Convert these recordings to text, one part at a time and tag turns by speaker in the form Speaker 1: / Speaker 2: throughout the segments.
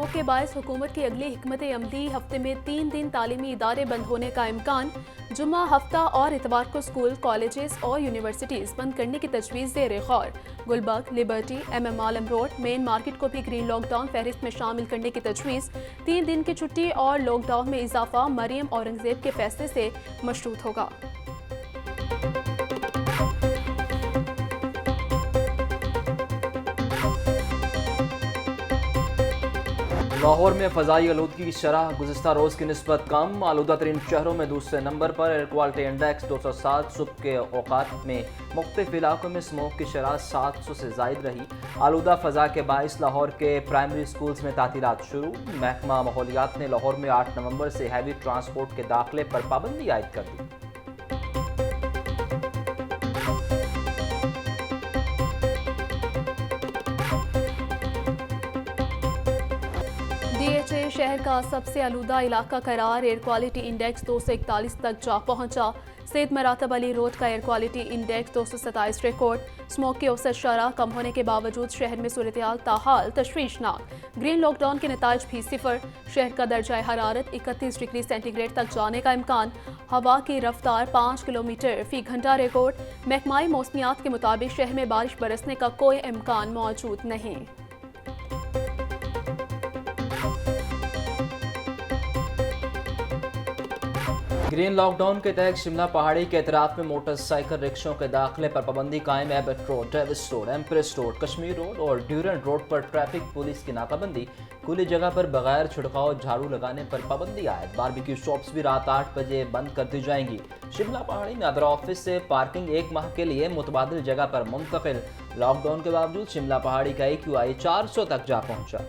Speaker 1: Smoke के बायस हुकूमत की अगली हिकमत अमली हफ्ते में 3 दिन तालीमी इदारे बंद होने का इम्कान। जुम्मा हफ्ता और इतवार को स्कूल, कॉलेजेस और यूनिवर्सिटीज़ बंद करने की तजवीज़ ज़ेर गौर। गुलबर्ग, लिबर्टी, MM आलम रोड, मेन मार्केट को भी ग्रीन लॉकडाउन फहरिस्त में शामिल करने की तजवीज़। 3 दिन की छुट्टी और लॉकडाउन में इजाफा मरियम औरंगजेब के फैसले से मशरूत होगा।
Speaker 2: लाहौर में फ़ज़ाई आलूदगी की शरह गुज़िस्ता रोज़ की निस्बत कम। आलूदा तरीन शहरों में दूसरे नंबर पर। Air quality index 207। सुबह के औकात में मुख्तलिफ इलाकों में स्मोक की शरह 700 से ज़ायद रही। आलूदा फ़ज़ा के बाइस लाहौर के प्राइमरी स्कूल्स में तातीलात शुरू। महकमा माहौलियात ने लाहौर में 8 नवंबर से हैवी ट्रांसपोर्ट के दाखिले पर पाबंदी आयद कर दी।
Speaker 1: DHA शहर का सबसे आलूदा इलाका करार। एयर क्वालिटी इंडेक्स 241 तक जा पहुंचा। सैयद मरातब अली रोड का air quality index 227 record. Smoke की औसत शरह कम होने के बावजूद शहर में सूरत-ए-हाल ताहाल तशवीशनाक। ग्रीन लॉकडाउन के नताइज भी सिफर। शहर का दर्जा हरारत 31 डिग्री सेंटीग्रेड तक जाने का इम्कान। हवा की रफ्तार 5 किलोमीटर फी घंटा रिकॉर्ड। महकमाई मौसमियात के मुताबिक शहर में बारिश बरसने का कोई इम्कान मौजूद नहीं।
Speaker 2: ग्रीन लॉकडाउन के तहत शिमला पहाड़ी के एतराफ में मोटरसाइकिल रिक्शों के दाखिले पर पाबंदी कायम। Abbott road, Davis road, empress road, Kashmir road और ड्यूरेंट रोड पर ट्रैफिक पुलिस की नाकाबंदी। खुली जगह पर बगैर छिड़काव झाड़ू लगाने पर पाबंदी आयद। बारबेक्यू शॉप्स भी रात 8 बजे बंद कर दी जाएंगी। शिमला पहाड़ी नादरा ऑफिस से पार्किंग 1 माह के लिए मुतबादिल जगह पर मुंतकिल। लॉकडाउन के बावजूद शिमला पहाड़ी का AQI 400 तक जा पहुंचा।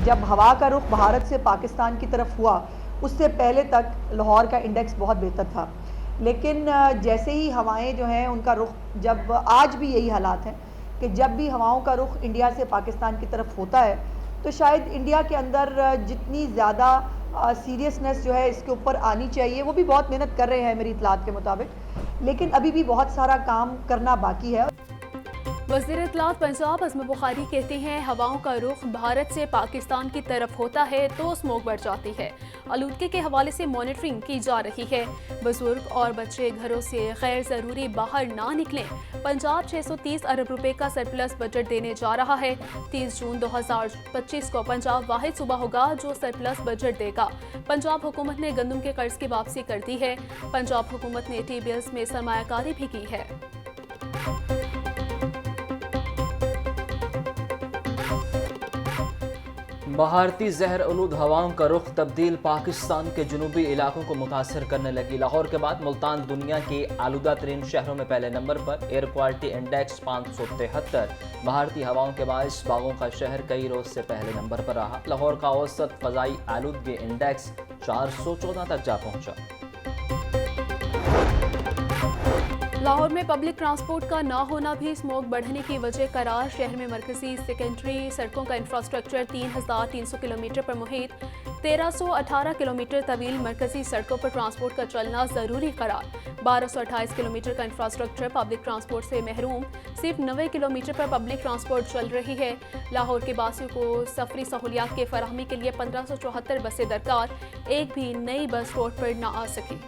Speaker 3: जब हवा का रुख भारत से पाकिस्तान की तरफ हुआ उससे पहले तक लाहौर का इंडेक्स बहुत बेहतर था, लेकिन जैसे ही हवाएं जो हैं उनका रुख, जब आज भी यही हालात हैं कि जब भी हवाओं का रुख इंडिया से पाकिस्तान की तरफ होता है तो शायद इंडिया के अंदर जितनी ज़्यादा सीरियसनेस जो है इसके ऊपर आनी चाहिए, वो भी बहुत मेहनत कर रहे हैं मेरी इतलात के मुताबिक, लेकिन अभी भी बहुत सारा काम करना बाकी है।
Speaker 1: वज़ीर इत्तलात पंजाब अज़म बुखारी कहते हैं, हवाओं का रुख भारत से पाकिस्तान की तरफ होता है तो स्मोक बढ़ जाती है। आलूदगी के हवाले से मॉनिटरिंग की जा रही है। बुजुर्ग और बच्चे घरों से गैर ज़रूरी बाहर ना निकलें। पंजाब 630 अरब रुपए का सरप्लस बजट देने जा रहा है। 30 जून 2025 को पंजाब वाहिद सूबा होगा जो सरप्लस बजट देगा। पंजाब हुकूमत ने गंदम के कर्ज की वापसी कर दी है। पंजाब हुकूमत ने T-बिल्स में सरमायाकारी भी की है।
Speaker 2: भारतीय जहर आलूद हवाओं का रुख तब्दील पाकिस्तान के जनूबी इलाकों को मुतासर करने लगी। लाहौर के बाद मुल्तान दुनिया के आलूदा तरीन शहरों में पहले नंबर पर। Air quality index 573। भारतीय हवाओं के बायस बागों का शहर कई रोज से पहले नंबर पर रहा। लाहौर का औसत फजाई आलूदगी इंडेक्स 414 तक जा पहुंचा।
Speaker 1: लाहौर में पब्लिक ट्रांसपोर्ट का ना होना भी स्मोक बढ़ने की वजह करार। शहर में मरकजी सेकेंडरी सड़कों का इंफ्रास्ट्रक्चर 3300 किलोमीटर पर मुहित। 1318 किलोमीटर तवील मरकजी सड़कों पर ट्रांसपोर्ट का चलना ज़रूरी करार। 1228 किलोमीटर का इंफ्रास्ट्रक्चर पब्लिक ट्रांसपोर्ट से महरूम। सिर्फ 90 किलोमीटर पर पब्लिक ट्रांसपोर्ट चल रही है। लाहौर के बासियों को सफरी सहूलियात के फराहमी के लिए 1574 बसें दरकार। एक भी नई बस रोड पर न आ सकी।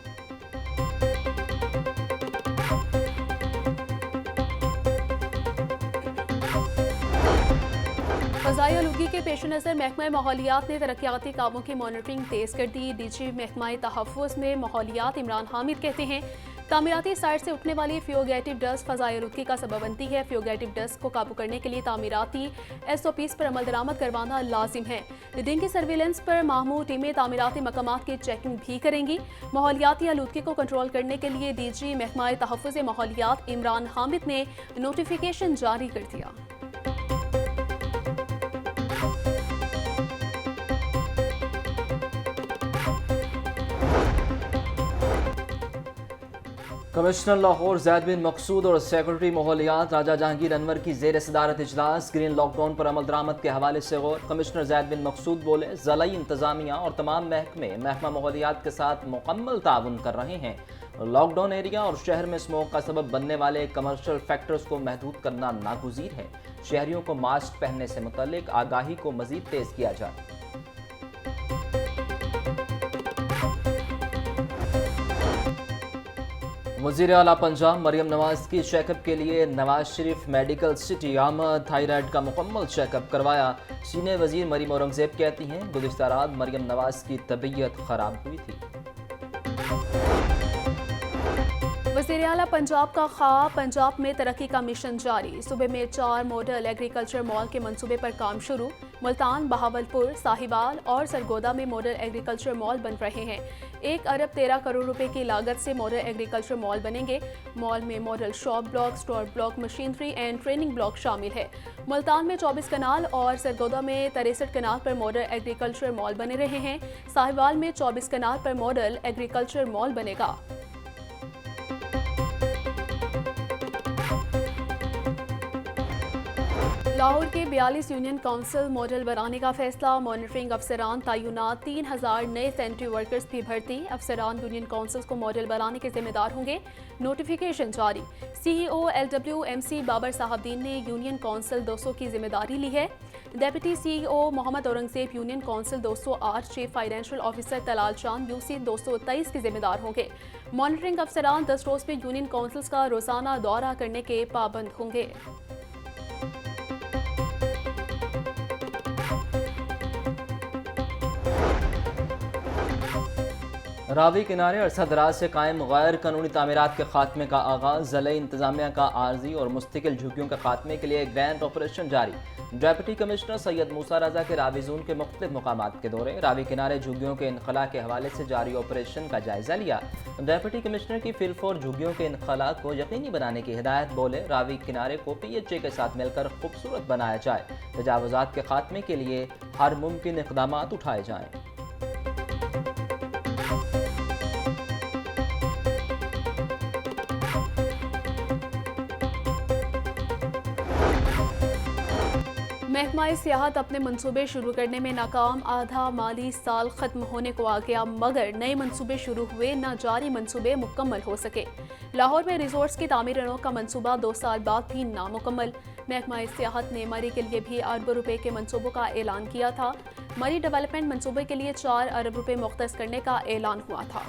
Speaker 1: फ़ज़ाई आलूदगी के पेश नज़र महकमा माहौलियात ने तरक्याती कामों की मॉनिटरिंग तेज़ कर दी। DG महकमा तहफ़्फ़ुज़ में माहौलियात इमरान हामिद कहते हैं, तामीराती साइट से उठने वाली फ्यूगेटिव डस्ट फ़ज़ाई आलूदगी का सबब बनती है। फ्यूगेटिव डस्ट को काबू करने के लिए तामीराती SOPs पर अमल दरामद करवाना लाजिम है। डेंगू सर्विलेंस पर माहमूर टीमें तामीराती मकामात की चेकिंग भी करेंगी। माहौलियाती आलूदगी को कंट्रोल करने के लिए DG महकमा तहफ़्फ़ुज़ माहौलियात इमरान हामिद ने नोटिफिकेशन जारी कर दिया।
Speaker 2: कमिश्नर लाहौर ज़ैद बिन मकसूद और सेक्रेटरी माहौलियात राजा जहांगीर अनवर की ज़ेर सदारत इजलास। ग्रीन लॉकडाउन पर अमल दरामद के हवाले से गौर। कमिश्नर ज़ैद बिन मकसूद बोले, ज़िलाई इंतज़ामिया और तमाम महकमे महकमा माहौलियात के साथ मुकम्मल ताउन कर रहे हैं। लॉकडाउन एरिया और शहर में स्मोक का सबब बनने वाले कमर्शियल फैक्टर्स को महदूद करना नागुज़ीर है। शहरियों को मास्क पहनने से मुतल्लिक आगाही को मज़ीद तेज़ किया जाए। वज़ीर आला पंजाब मरियम नवाज की चेकअप के लिए नवाज शरीफ मेडिकल सिटी आमद थायराइड का मुकम्मल चेकअप करवाया। सीनियर वज़ीर मरीम औरंगज़ेब कहती हैं गुज़िश्ता रात मरियम नवाज की तबीयत ख़राब हुई थी।
Speaker 1: वज़ीर आला पंजाब का ख्वाब, पंजाब में तरक्की का मिशन जारी। सूबे में 4 मॉडल एग्रीकल्चर मॉल के मंसूबे पर काम शुरू। मुल्तान, बहावलपुर, साहिवाल और सरगोदा में मॉडल एग्रीकल्चर मॉल बन रहे हैं। 1 अरब 13 करोड़ रुपए की लागत से मॉडल एग्रीकल्चर मॉल बनेंगे। मॉल में model shop block, store block, machinery and training block शामिल है। मुल्तान में 24 कनाल और सरगोदा में 63 कनाल पर मॉडल एग्रीकल्चर मॉल बने रहे हैं। साहिवाल में 24 कनाल पर मॉडल एग्रीकल्चर मॉल बनेगा। लाहौर के 42 यूनियन काउंसिल मॉडल बनाने का फैसला। मॉनिटरिंग अफसरान तैनात, 3000 नए सैनिटरी वर्कर्स की भर्ती। अफसरान यूनियन काउंसिल्स को मॉडल बनाने के जिम्मेदार होंगे। नोटिफिकेशन जारी। CEO LWMC बाबर साहबदीन ने यूनियन काउंसिल 200 की जिम्मेदारी ली है। Deputy CEO Mohammad Aurangzeb union council 208, chief financial officer Talal Chand UC 223 के जिम्मेदार होंगे। मॉनिटरिंग अफसरान 10 रोज में यूनियन काउंसिल्स का रोजाना दौरा करने के पाबंद होंगे।
Speaker 2: रावी किनारे अरसा दराज से कायम गैर कानूनी तामीरात के खात्मे का आगाज़। ज़िला इंतजामिया का आर्जी और मुस्तकिल झुग्गियों के खात्मे के लिए ग्रैंड ऑपरेशन जारी। डेप्यूटी कमिश्नर सैयद मूसा रजा के रावी जोन के मुख्तलिफ मकामात के दौरे। रावी किनारे झुग्गियों के इनखला के हवाले से जारी ऑपरेशन का जायजा लिया। डेप्यूटी कमिश्नर की फिलफोर झुग्गियों के इनखला को यकीनी बनाने की हिदायत। बोले रावी किनारे को PHA के साथ मिलकर खूबसूरत बनाया जाए। तजावुजात के खात्मे के लिए हर मुमकिन इक़दाम उठाए जाएँ।
Speaker 1: महकमा सियाहत अपने मंसूबे शुरू करने में नाकाम। आधा माली साल खत्म होने को आ गया मगर नए मंसूबे शुरू हुए न जारी मंसूबे मुकम्मल हो सके। लाहौर में रिजोर्ट्स की तामीर का मंसूबा 2 साल बाद भी नामुकम्मल। महकमा सियाहत ने मरी के लिए भी अरबों रुपए के मंसूबों का ऐलान किया था। मरी डेवलपमेंट मंसूबे के लिए 4 अरब रुपए मुख्तस करने का ऐलान हुआ था।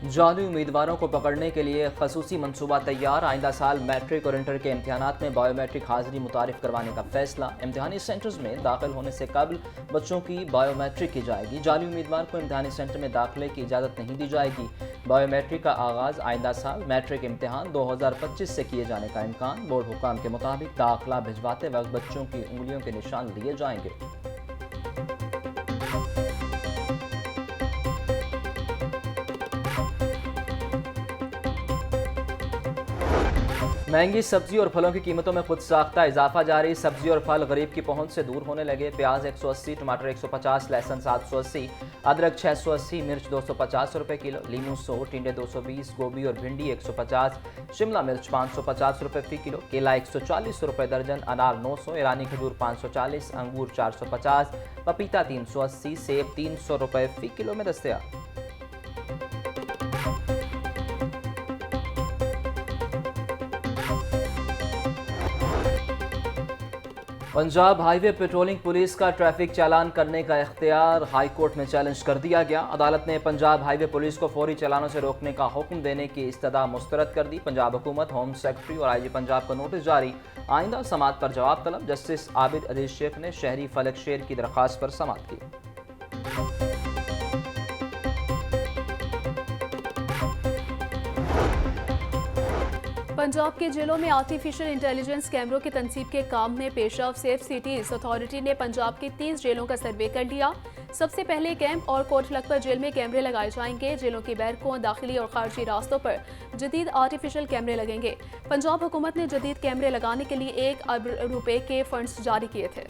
Speaker 2: जाली उम्मीदवारों को पकड़ने के लिए खसूसी मनसूबा तैयार। आइंदा साल मैट्रिक और इंटर के इम्तहानात में बायोमेट्रिक हाजिरी मुतारिफ करवाने का फैसला। इम्तहानी सेंटर्स में दाखिल होने से कबल बच्चों की बायोमेट्रिक की जाएगी। जाली उम्मीदवार को इम्तहानी सेंटर में दाखिले की इजाज़त नहीं दी जाएगी। बायोमेट्रिक का आगाज़ आइंदा साल मैट्रिक इम्तहान 2025 से किए जाने का इम्कान। बोर्ड हुकाम के मुताबिक दाखिला भिजवाते वक्त बच्चों की उंगलियों के निशान लिए जाएंगे। महंगी सब्जी और फलों की कीमतों में खुद साख्ता इजाफा जारी। सब्जी और फल गरीब की पहुंच से दूर होने लगे। प्याज 180, टमाटर 150, लहसुन 780, अदरक 680, मिर्च 250 रुपये किलो, लीमू 100, टिंडे 220, गोभी और भिंडी 150, शिमला मिर्च 550 रुपये फी किलो, केला 140 रुपये दर्जन, अनार 900, ईरानी खजूर 540, अंगूर 450, पपीता 380, सेब 300 रुपये फी किलो में दस्तयाब। पंजाब हाईवे पेट्रोलिंग पुलिस का ट्रैफिक चालान करने का इख्तियार हाई कोर्ट में चैलेंज कर दिया गया। अदालत ने पंजाब हाईवे पुलिस को फौरी चालानों से रोकने का हुक्म देने की इस्तदा मुस्तरद कर दी। पंजाब हुकूमत, होम सेक्रेटरी और IG पंजाब का नोटिस जारी। आइंदा समाअत पर जवाब तलब। जस्टिस आबिद अजीज शेख ने शहरी फलक शेर की दरख्वास्त पर समाअत की।
Speaker 1: पंजाब के जेलों में आर्टिफिशियल इंटेलिजेंस कैमरों की तनसीब के काम में पेशरफ। सेफ सिटीज अथॉरिटी ने पंजाब की 30 जेलों का सर्वे कर लिया। सबसे पहले कैंप और कोट लखपत जेल में कैमरे लगाए जाएंगे। जेलों की बैरकों, दाखिली और खारजी रास्तों पर जदीद आर्टिफिशियल कैमरे लगेंगे। पंजाब हुकूमत ने जदीद कैमरे लगाने के लिए 1 अरब रुपए के फंड्स जारी किए थे।